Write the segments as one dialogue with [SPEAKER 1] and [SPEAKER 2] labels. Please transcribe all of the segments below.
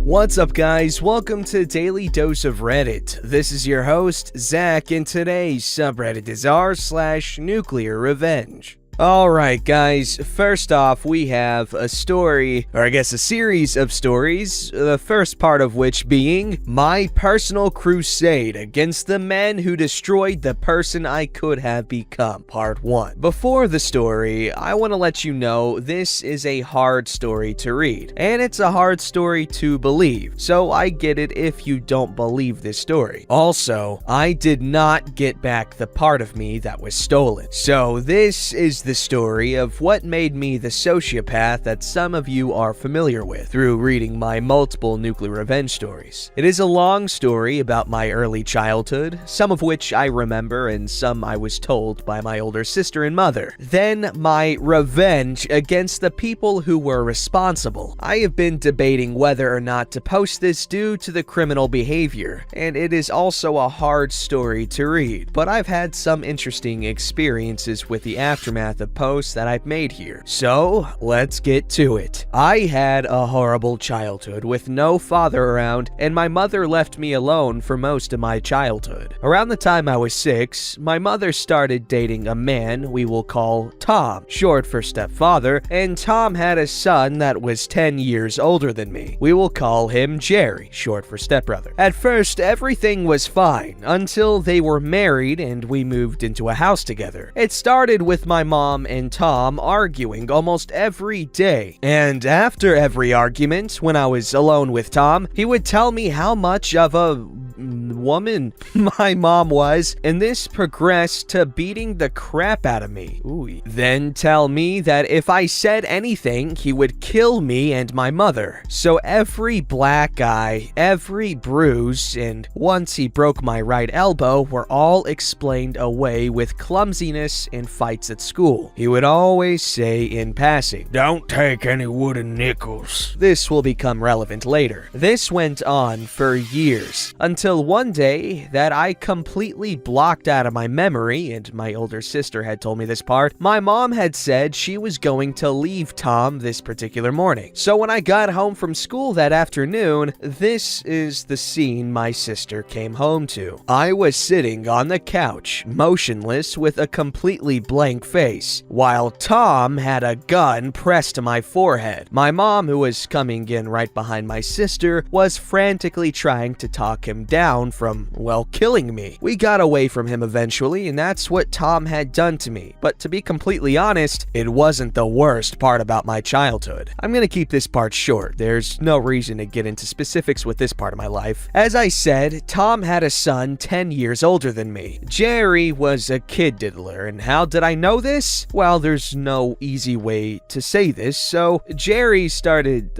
[SPEAKER 1] What's up, guys? Welcome to Daily Dose of Reddit. This is your host, Zach, and today's subreddit is r/nuclear revenge. Alright guys, first off we have a story, or I guess a series of stories, the first part of which being my personal crusade against the men who destroyed the person I could have become, part 1. Before the story, I want to let you know this is a hard story to read, and it's a hard story to believe, so I get it if you don't believe this story. Also, I did not get back the part of me that was stolen, so this is the story of what made me the sociopath that some of you are familiar with through reading my multiple nuclear revenge stories. It is a long story about my early childhood, some of which I remember and some I was told by my older sister and mother. Then my revenge against the people who were responsible. I have been debating whether or not to post this due to the criminal behavior, and it is also a hard story to read, but I've had some interesting experiences with the aftermath of posts that I've made here. So, let's get to it. I had a horrible childhood with no father around, and my mother left me alone for most of my childhood. Around the time I was 6, my mother started dating a man we will call Tom, short for stepfather, and Tom had a son that was 10 years older than me. We will call him Jerry, short for stepbrother. At first, everything was fine until they were married and we moved into a house together. It started with my mom and Tom arguing almost every day, and after every argument, when I was alone with Tom, he would tell me how much of a woman my mom was, and this progressed to beating the crap out of me. Ooh. Then tell me that if I said anything, he would kill me and my mother. So every black eye, every bruise, and once he broke my right elbow were all explained away with clumsiness and fights at school. He would always say in passing, "Don't take any wooden nickels." This will become relevant later. This went on for years, until one day that I completely blocked out of my memory, and my older sister had told me this part. My mom had said she was going to leave Tom this particular morning. So when I got home from school that afternoon, this is the scene my sister came home to. I was sitting on the couch, motionless with a completely blank face, while Tom had a gun pressed to my forehead. My mom, who was coming in right behind my sister, was frantically trying to talk him down from, well, killing me. We got away from him eventually, and that's what Tom had done to me. But to be completely honest, it wasn't the worst part about my childhood. I'm gonna keep this part short. There's no reason to get into specifics with this part of my life. As I said, Tom had a son 10 years older than me. Jerry was a kid diddler, and how did I know this? Well, there's no easy way to say this, so Jerry started,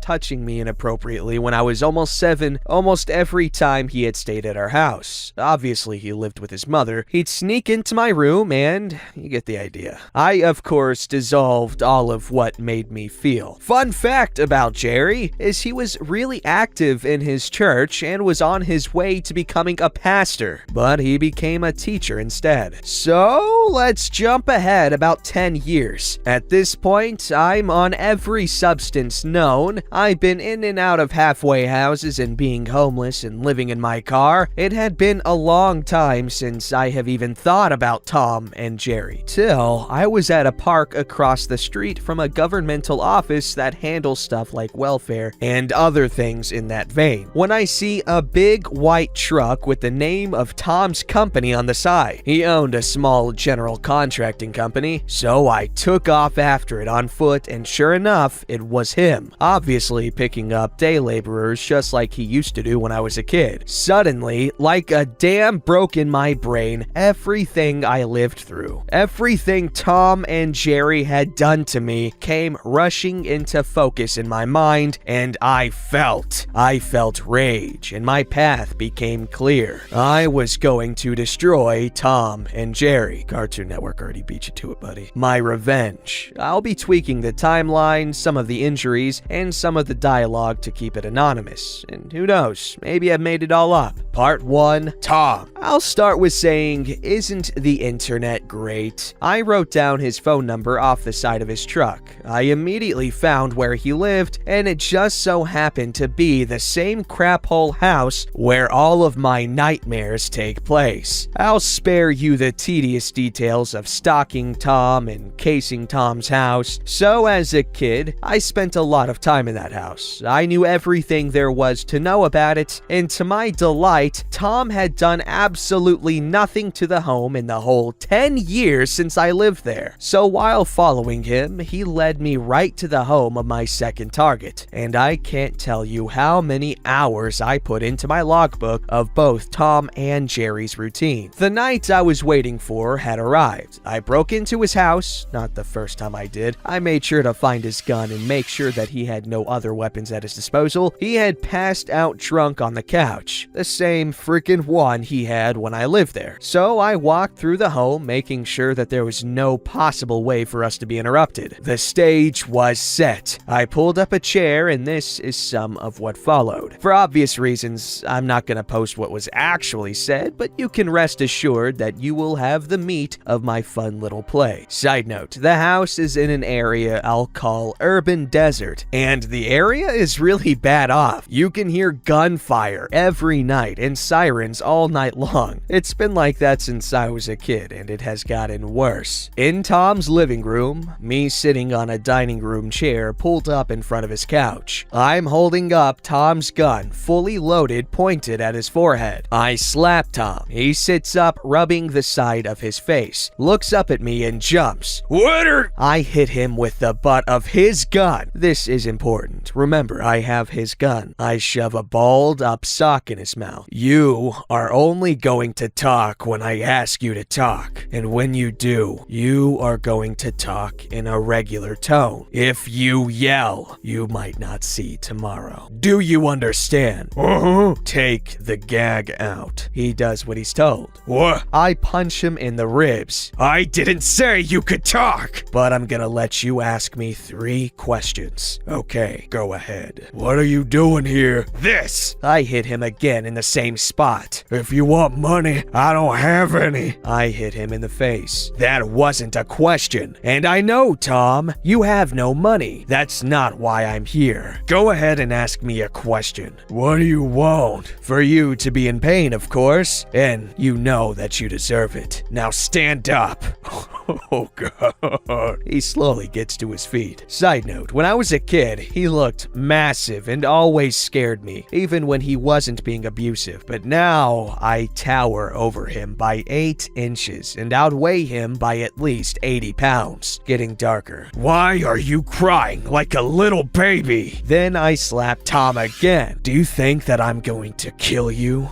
[SPEAKER 1] touching me inappropriately when I was almost 7, almost every time he had stayed at our house. Obviously, he lived with his mother. He'd sneak into my room, and you get the idea. I, of course, dissolved all of what made me feel. Fun fact about Jerry is he was really active in his church and was on his way to becoming a pastor, but he became a teacher instead. So, let's jump ahead about 10 years. At this point, I'm on every substance known. I've been in and out of halfway houses and being homeless and living in my car. It had been a long time since I have even thought about Tom and Jerry, till I was at a park across the street from a governmental office that handles stuff like welfare and other things in that vein, when I see a big white truck with the name of Tom's company on the side. He owned a small general contracting company, so I took off after it on foot, and sure enough, it was him, obviously picking up day laborers just like he used to do when I was a kid. Suddenly, like a dam broke in my brain, everything I lived through, everything Tom and Jerry had done to me came rushing into focus in my mind, and I felt rage, and my path became clear. I was going to destroy Tom and Jerry. Cartoon Network already beat you to it, buddy. My revenge. I'll be tweaking the timeline, some of the injuries, and some of the dialogue to keep it anonymous. And who knows, maybe I've made made it all up. Part 1, Tom. I'll start with saying, isn't the internet great? I wrote down his phone number off the side of his truck. I immediately found where he lived, and it just so happened to be the same crap-hole house where all of my nightmares take place. I'll spare you the tedious details of stalking Tom and casing Tom's house. So as a kid, I spent a lot of time in that house. I knew everything there was to know about it, and to my delight, Tom had done absolutely nothing to the home in the whole 10 years since I lived there. So while following him, he led me right to the home of my second target, and I can't tell you how many hours I put into my logbook of both Tom and Jerry's routine. The night I was waiting for had arrived. I broke into his house, not the first time I did. I made sure to find his gun and make sure that he had no other weapons at his disposal. He had passed out drunk on the couch, the same freaking one he had when I lived there. So I walked through the home, making sure that there was no possible way for us to be interrupted. The stage was set. I pulled up a chair, and this is some of what followed. For obvious reasons, I'm not gonna post what was actually said, but you can rest assured that you will have the meat of my fun little play. Side note, the house is in an area I'll call Urban Desert, and the area is really bad off. You can hear gunfire every night and sirens all night long. It's been like that since I was a kid, and it has gotten worse. In Tom's living room, me sitting on a dining room chair pulled up in front of his couch. I'm holding up Tom's gun, fully loaded, pointed at his forehead. I slap Tom. He sits up, rubbing the side of his face, looks up at me and jumps. What are... I hit him with the butt of his gun. This is important. Remember, I have his gun. I shove a balled up sock in his mouth. You are only going to talk when I ask you to talk. And when you do, you are going to talk in a regular tone. If you yell, you might not see tomorrow. Do you understand? Take the gag out. He does what he's told. What? I punch him in the ribs. I didn't say you could talk, but I'm gonna let you ask me 3 questions. Okay, go ahead. What are you doing here? This! I hit him again in the same spot. If you want money, I don't have any. I hit him in the face. That wasn't a question. And I know, Tom, you have no money. That's not why I'm here. Go ahead and ask me a question. What do you want? For you to be in pain, of course. And you know that you deserve it. Now stand up. Oh, God. He slowly gets to his feet. Side note, when I was a kid, he looked massive and always scared me, even when he wasn't being abusive. But now, I tower over him by 8 inches and outweigh him by at least 80 pounds. Getting darker. Why are you crying like a little baby? Then I slap Tom again. Do you think that I'm going to kill you?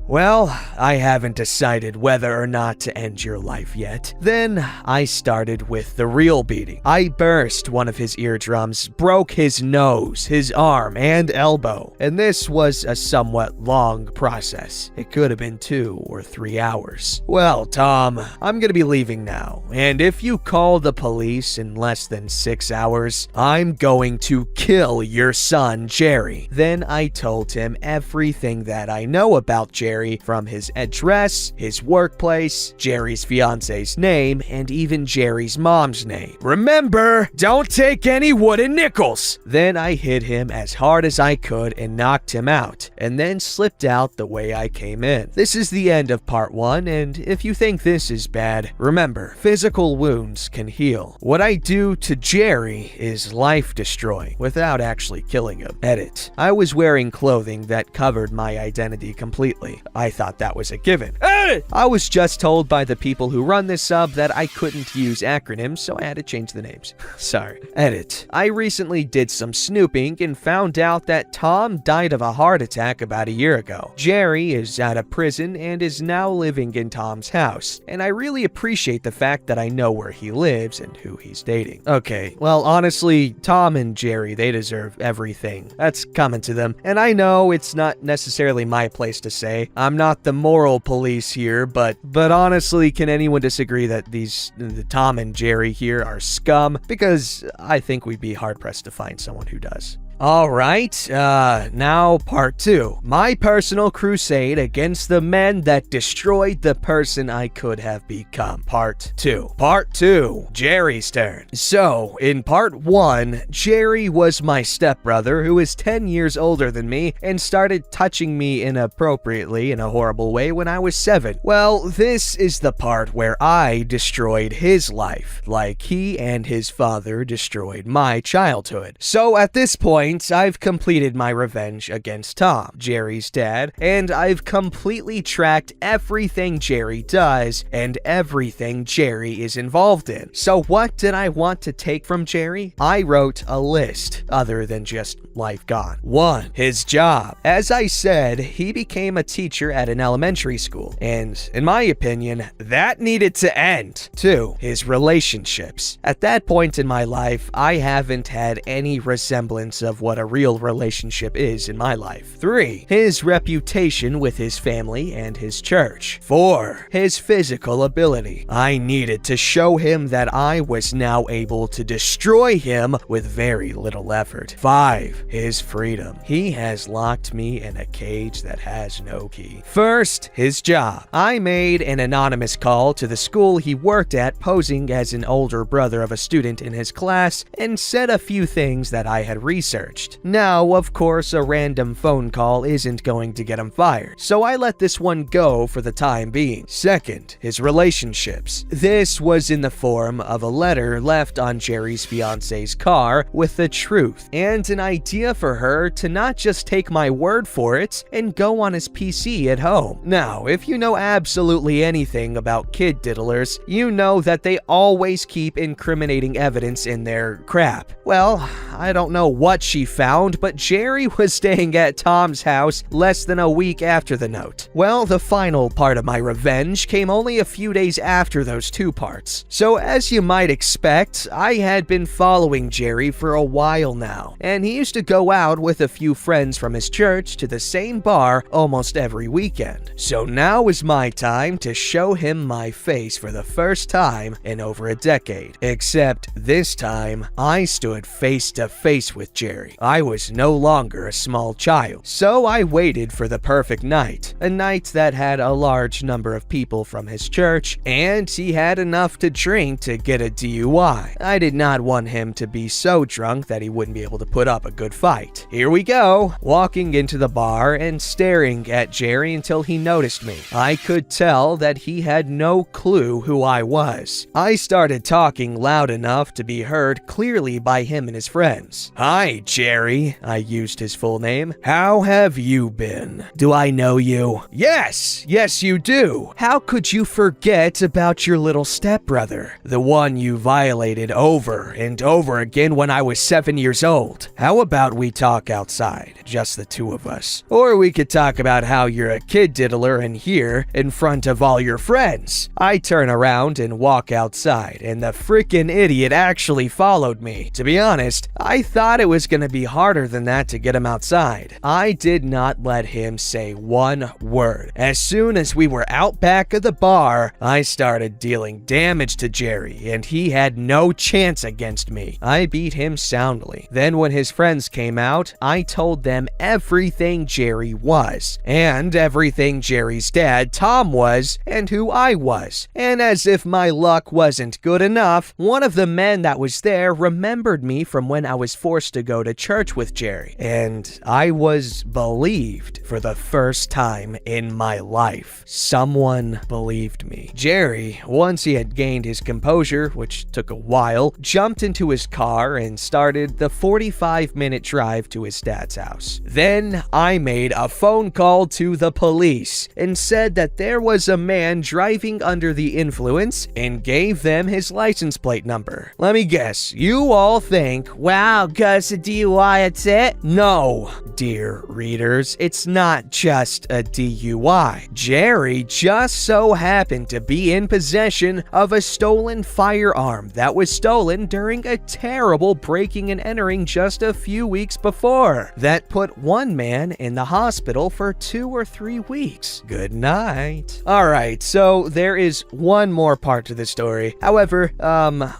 [SPEAKER 1] Well, I haven't decided whether or not to end your life yet. Then I started with the real beating. I burst one of his eardrums, broke his nose, his arm, and elbow. And this was a somewhat long process. It could have been 2 or 3 hours. Well, Tom, I'm gonna be leaving now. And if you call the police in less than 6 hours, I'm going to kill your son, Jerry. Then I told him everything that I know about Jerry, from his address, his workplace, Jerry's fiance's name, and even Jerry's mom's name. Remember, don't take any wooden nickels. Then I hit him as hard as I could and knocked him out, and then slipped out the way I came in. This is the end of part 1, and if you think this is bad, remember, physical wounds can heal. What I do to Jerry is life-destroying without actually killing him. Edit. I was wearing clothing that covered my identity completely. I thought that was a given. Edit! I was just told by the people who run this sub that I couldn't use acronyms, so I had to change the names. Sorry. Edit. I recently did some snooping and found out that Tom died of a heart attack about a year ago. Jerry is out of prison and is now living in Tom's house, and I really appreciate the fact that I know where he lives and who he's dating. Okay, well, honestly, Tom and Jerry, they deserve everything that's coming to them, and I know it's not necessarily my place to say. I'm not the moral police here, but honestly, can anyone disagree that the Tom and Jerry here are scum? Because I think we'd be hard-pressed to find someone who does. Alright, now part 2. My personal crusade against the men that destroyed the person I could have become. Part 2. Part 2. Jerry's turn. So, in part 1, Jerry was my stepbrother who is 10 years older than me and started touching me inappropriately in a horrible way when I was 7. Well, this is the part where I destroyed his life, like he and his father destroyed my childhood. So at this point, I've completed my revenge against Tom, Jerry's dad, and I've completely tracked everything Jerry does and everything Jerry is involved in. So what did I want to take from Jerry? I wrote a list, other than just life gone. 1. His job. As I said, he became a teacher at an elementary school, and in my opinion, that needed to end. 2. His relationships. At that point in my life, I haven't had any resemblance of what a real relationship is in my life. 3. His reputation with his family and his church. 4. His physical ability. I needed to show him that I was now able to destroy him with very little effort. 5. His freedom. He has locked me in a cage that has no key. First, his job. I made an anonymous call to the school he worked at, posing as an older brother of a student in his class, and said a few things that I had researched. Now, of course, a random phone call isn't going to get him fired, so I let this one go for the time being. Second, his relationships. This was in the form of a letter left on Jerry's fiance's car with the truth and an idea for her to not just take my word for it and go on his PC at home. Now, if you know absolutely anything about kid diddlers, you know that they always keep incriminating evidence in their crap. Well, I don't know what she found, but Jerry was staying at Tom's house less than a week after the note. Well, the final part of my revenge came only a few days after those 2 parts. So as you might expect, I had been following Jerry for a while now, and he used to go out with a few friends from his church to the same bar almost every weekend. So now is my time to show him my face for the first time in over a decade. Except this time, I stood face to face with Jerry. I was no longer a small child, so I waited for the perfect night, a night that had a large number of people from his church, and he had enough to drink to get a DUI. I did not want him to be so drunk that he wouldn't be able to put up a good fight. Here we go, walking into the bar and staring at Jerry until he noticed me. I could tell that he had no clue who I was. I started talking loud enough to be heard clearly by him and his friends. Hi, Jerry. I used his full name. How have you been? Do I know you? Yes, you do. How could you forget about your little stepbrother? The one you violated over and over again when I was 7 years old. How about we talk outside, just the 2 of us? Or we could talk about how you're a kid diddler in here in front of all your friends. I turn around and walk outside, and the freaking idiot actually followed me. To be honest, I thought it was gonna be harder than that to get him outside. I did not let him say one word. As soon as we were out back of the bar, I started dealing damage to Jerry, and he had no chance against me. I beat him soundly. Then when his friends came out, I told them everything Jerry was, and everything Jerry's dad, Tom, was, and who I was. And as if my luck wasn't good enough, one of the men that was there remembered me from when I was forced to go to church with Jerry, and I was believed for the first time in my life. Someone believed me. Jerry, once he had gained his composure, which took a while, jumped into his car and started the 45-minute drive to his dad's house. Then I made a phone call to the police and said that there was a man driving under the influence and gave them his license plate number. Let me guess, you all think, wow, Gus, a DUI, that's it? No, dear readers, it's not just a DUI. Jerry just so happened to be in possession of a stolen firearm that was stolen during a terrible breaking and entering just a few weeks before. That put one man in the hospital for 2 or 3 weeks. Good night. Alright, so there is one more part to this story. However,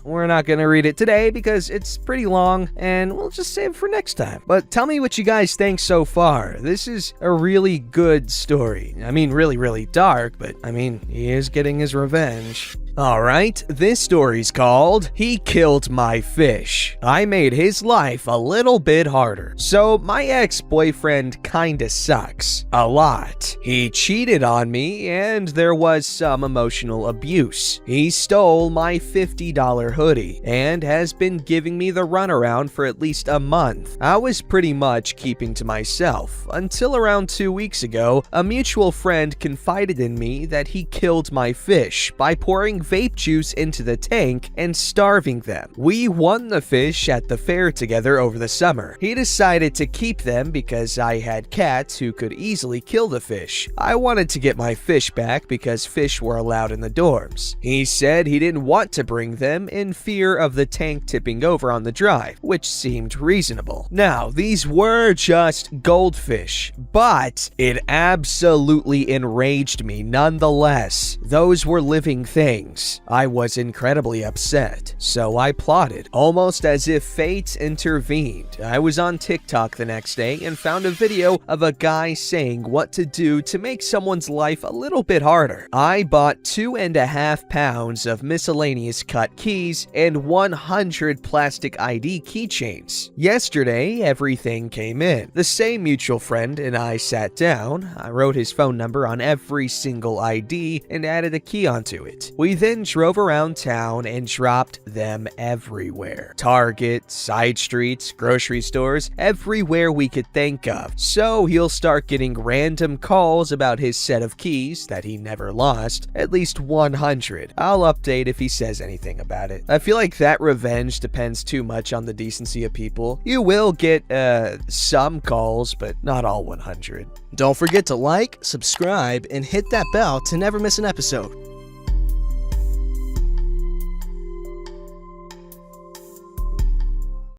[SPEAKER 1] we're not gonna read it today because it's pretty long, and we'll just save save it for next time. But tell me what you guys think so far. This is a really good story. I mean, really, really dark, but I mean, he is getting his revenge. Alright, this story's called He Killed My Fish. I made his life a little bit harder. So, my ex-boyfriend kinda sucks. A lot. He cheated on me, and there was some emotional abuse. He stole my $50 hoodie, and has been giving me the runaround for at least a month. I was pretty much keeping to myself, until around 2 weeks ago, a mutual friend confided in me that he killed my fish by pouring vape juice into the tank and starving them. We won the fish at the fair together over the summer. He decided to keep them because I had cats who could easily kill the fish. I wanted to get my fish back because fish were allowed in the dorms. He said he didn't want to bring them in fear of the tank tipping over on the drive, which seemed reasonable. Now, these were just goldfish, but it absolutely enraged me nonetheless. Those were living things. I was incredibly upset, so I plotted, almost as if fate intervened. I was on TikTok the next day and found a video of a guy saying what to do to make someone's life a little bit harder. I bought 2.5 pounds of miscellaneous cut keys and 100 plastic ID keychains. Yesterday, everything came in. The same mutual friend and I sat down. I wrote his phone number on every single ID and added a key onto it. We then drove around town and dropped them everywhere. Target, side streets, grocery stores, everywhere we could think of. So he'll start getting random calls about his set of keys that he never lost, at least 100. I'll update if he says anything about it. I feel like that revenge depends too much on the decency of people. You will get some calls, but not all 100.
[SPEAKER 2] Don't forget to like, subscribe, and hit that bell to never miss an episode.